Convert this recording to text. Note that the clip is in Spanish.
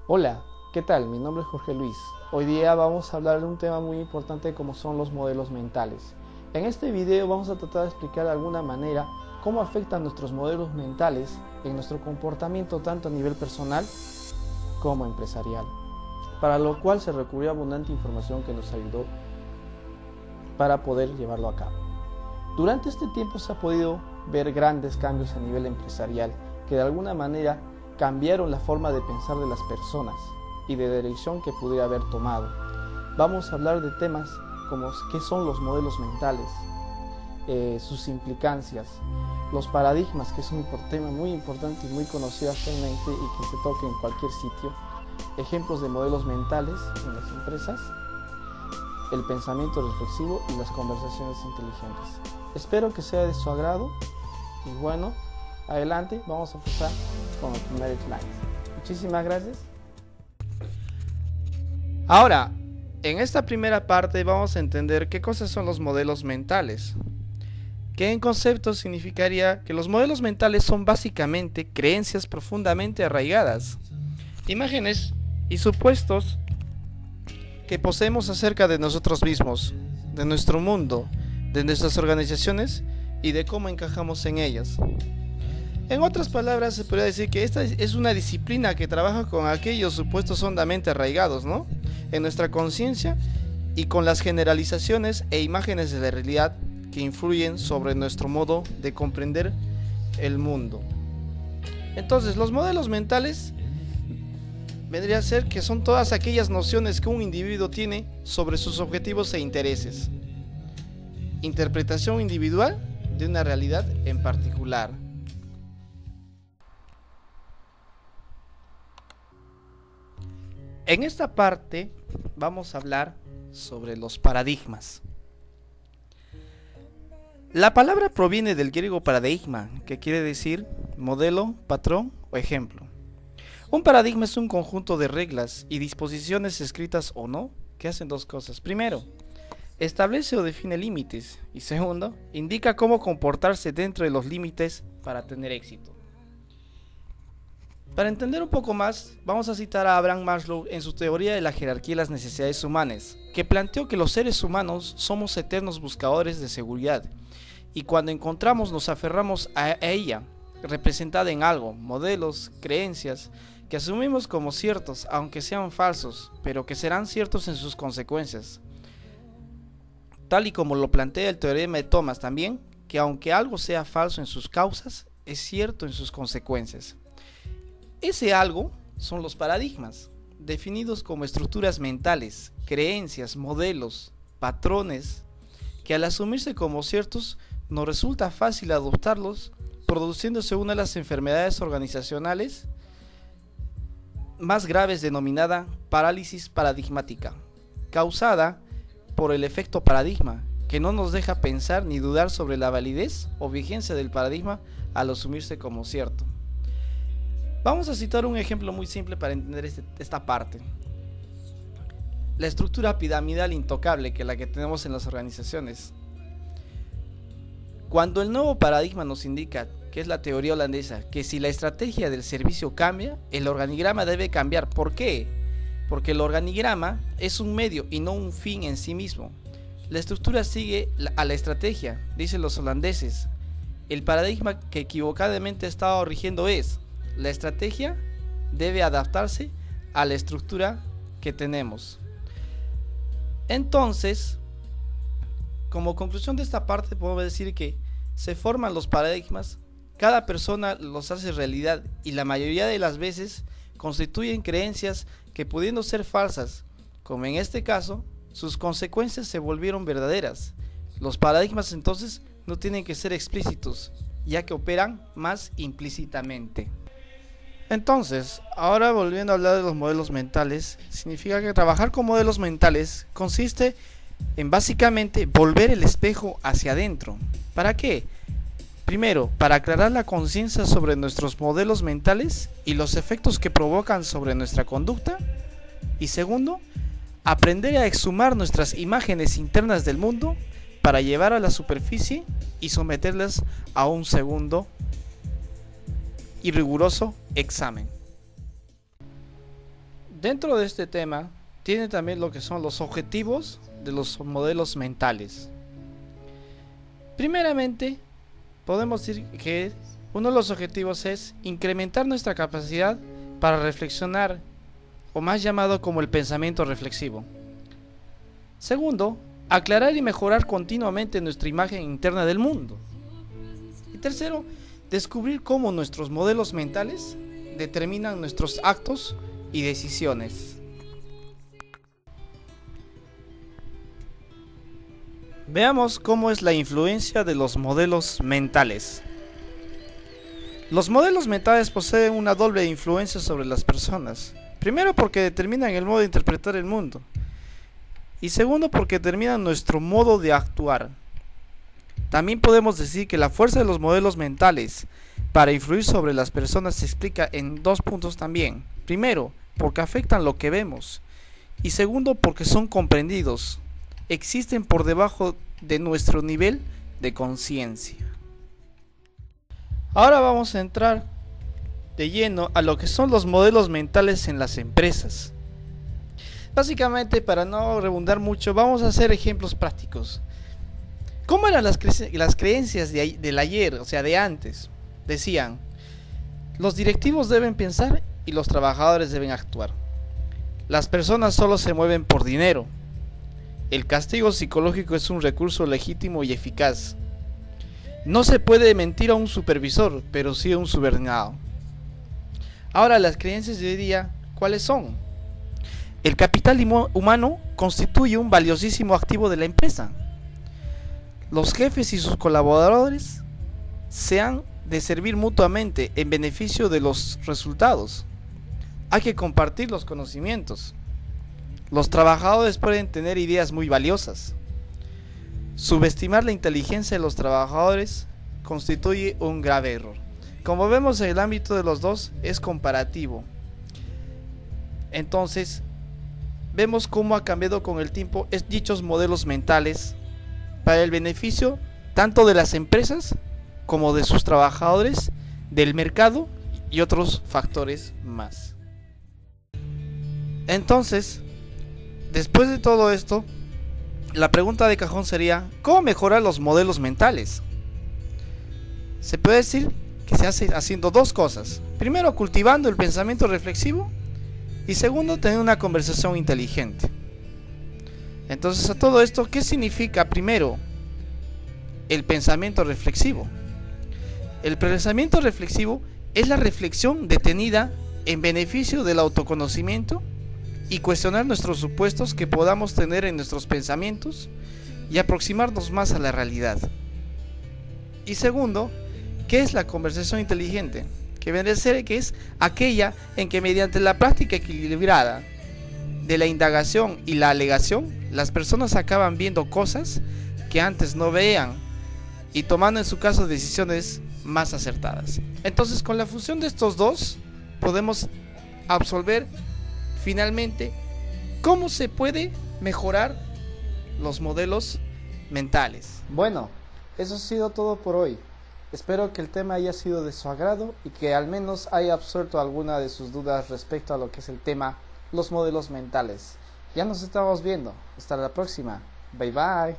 Hola, ¿qué tal? Mi nombre es Jorge Luis. Hoy día vamos a hablar de un tema muy importante como son los modelos mentales. En este video vamos a tratar de explicar de alguna manera cómo afectan nuestros modelos mentales en nuestro comportamiento tanto a nivel personal como empresarial, para lo cual se recurrió a abundante información que nos ayudó para poder llevarlo a cabo. Durante este tiempo se ha podido ver grandes cambios a nivel empresarial que de alguna manera cambiaron la forma de pensar de las personas y de dirección que pudiera haber tomado. Vamos a hablar de temas como qué son los modelos mentales, sus implicancias, los paradigmas, que es un tema muy importante y muy conocido actualmente y que se toca en cualquier sitio, ejemplos de modelos mentales en las empresas, el pensamiento reflexivo y las conversaciones inteligentes. Espero que sea de su agrado y bueno, adelante, vamos a empezar con el primer slide. Muchísimas gracias. Ahora, en esta primera parte vamos a entender qué cosas son los modelos mentales. Que en concepto significaría que los modelos mentales son básicamente creencias profundamente arraigadas, imágenes y supuestos que poseemos acerca de nosotros mismos, de nuestro mundo, de nuestras organizaciones y de cómo encajamos en ellas. En otras palabras, se podría decir que esta es una disciplina que trabaja con aquellos supuestos hondamente arraigados, ¿no?, en nuestra conciencia y con las generalizaciones e imágenes de la realidad que influyen sobre nuestro modo de comprender el mundo. Entonces, los modelos mentales vendría a ser que son todas aquellas nociones que un individuo tiene sobre sus objetivos e intereses. Interpretación individual de una realidad en particular. En esta parte vamos a hablar sobre los paradigmas. La palabra proviene del griego paradigma, que quiere decir modelo, patrón o ejemplo. Un paradigma es un conjunto de reglas y disposiciones escritas o no que hacen dos cosas. Primero, establece o define límites y segundo, indica cómo comportarse dentro de los límites para tener éxito. Para entender un poco más, vamos a citar a Abraham Maslow en su teoría de la jerarquía de las necesidades humanas, que planteó que los seres humanos somos eternos buscadores de seguridad, y cuando encontramos nos aferramos a ella, representada en algo, modelos, creencias, que asumimos como ciertos, aunque sean falsos, pero que serán ciertos en sus consecuencias. Tal y como lo plantea el teorema de Thomas también, que aunque algo sea falso en sus causas, es cierto en sus consecuencias. Ese algo son los paradigmas, definidos como estructuras mentales, creencias, modelos, patrones, que al asumirse como ciertos nos resulta fácil adoptarlos, produciéndose una de las enfermedades organizacionales más graves denominada parálisis paradigmática, causada por el efecto paradigma, que no nos deja pensar ni dudar sobre la validez o vigencia del paradigma al asumirse como cierto. Vamos a citar un ejemplo muy simple para entender esta parte. La estructura piramidal intocable que la que tenemos en las organizaciones. Cuando el nuevo paradigma nos indica, que es la teoría holandesa, que si la estrategia del servicio cambia, el organigrama debe cambiar. ¿Por qué? Porque el organigrama es un medio y no un fin en sí mismo. La estructura sigue a la estrategia, dicen los holandeses. El paradigma que equivocadamente estaba rigiendo es: la estrategia debe adaptarse a la estructura que tenemos. Entonces, como conclusión de esta parte, podemos decir que se forman los paradigmas, cada persona los hace realidad y la mayoría de las veces constituyen creencias que, pudiendo ser falsas, como en este caso, sus consecuencias se volvieron verdaderas. Los paradigmas entonces no tienen que ser explícitos, ya que operan más implícitamente. Entonces, ahora volviendo a hablar de los modelos mentales, significa que trabajar con modelos mentales consiste en básicamente volver el espejo hacia adentro. ¿Para qué? Primero, para aclarar la conciencia sobre nuestros modelos mentales y los efectos que provocan sobre nuestra conducta. Y segundo, aprender a exhumar nuestras imágenes internas del mundo para llevar a la superficie y someterlas a un segundo y riguroso examen. Dentro de este tema, tiene también lo que son los objetivos de los modelos mentales. Primeramente, podemos decir que uno de los objetivos es incrementar nuestra capacidad para reflexionar, o más llamado como el pensamiento reflexivo. Segundo, aclarar y mejorar continuamente nuestra imagen interna del mundo. Y tercero, descubrir cómo nuestros modelos mentales determinan nuestros actos y decisiones. Veamos cómo es la influencia de los modelos mentales. Los modelos mentales poseen una doble influencia sobre las personas. Primero, porque determinan el modo de interpretar el mundo. Y segundo, porque determinan nuestro modo de actuar. También podemos decir que la fuerza de los modelos mentales para influir sobre las personas se explica en dos puntos también. Primero, porque afectan lo que vemos. Y segundo, porque son comprendidos. Existen por debajo de nuestro nivel de conciencia. Ahora vamos a entrar de lleno a lo que son los modelos mentales en las empresas. Básicamente, para no redundar mucho, vamos a hacer ejemplos prácticos. ¿Cómo eran las creencias del ayer, o sea, de antes? Decían, los directivos deben pensar y los trabajadores deben actuar. Las personas solo se mueven por dinero. El castigo psicológico es un recurso legítimo y eficaz. No se puede mentir a un supervisor, pero sí a un subordinado. Ahora, las creencias de hoy día, ¿cuáles son? El capital humano constituye un valiosísimo activo de la empresa. Los jefes y sus colaboradores se han de servir mutuamente en beneficio de los resultados. Hay que compartir los conocimientos. Los trabajadores pueden tener ideas muy valiosas. Subestimar la inteligencia de los trabajadores constituye un grave error. Como vemos, en el ámbito de los dos es comparativo. Entonces, vemos cómo ha cambiado con el tiempo dichos modelos mentales para el beneficio tanto de las empresas como de sus trabajadores, del mercado y otros factores más. Entonces, después de todo esto, la pregunta de cajón sería, ¿cómo mejorar los modelos mentales? Se puede decir que se hace haciendo dos cosas. Primero, cultivando el pensamiento reflexivo, y segundo, tener una conversación inteligente. Entonces, a todo esto, ¿qué significa primero el pensamiento reflexivo? El pensamiento reflexivo es la reflexión detenida en beneficio del autoconocimiento y cuestionar nuestros supuestos que podamos tener en nuestros pensamientos y aproximarnos más a la realidad. Y segundo, ¿qué es la conversación inteligente? Que vendría a ser que es aquella en que mediante la práctica equilibrada de la indagación y la alegación, las personas acaban viendo cosas que antes no veían y tomando en su caso decisiones más acertadas. Entonces, con la fusión de estos dos, podemos absolver finalmente cómo se puede mejorar los modelos mentales. Bueno, eso ha sido todo por hoy. Espero que el tema haya sido de su agrado y que al menos haya absuelto alguna de sus dudas respecto a lo que es el tema los modelos mentales. Ya nos estamos viendo. Hasta la próxima. Bye bye.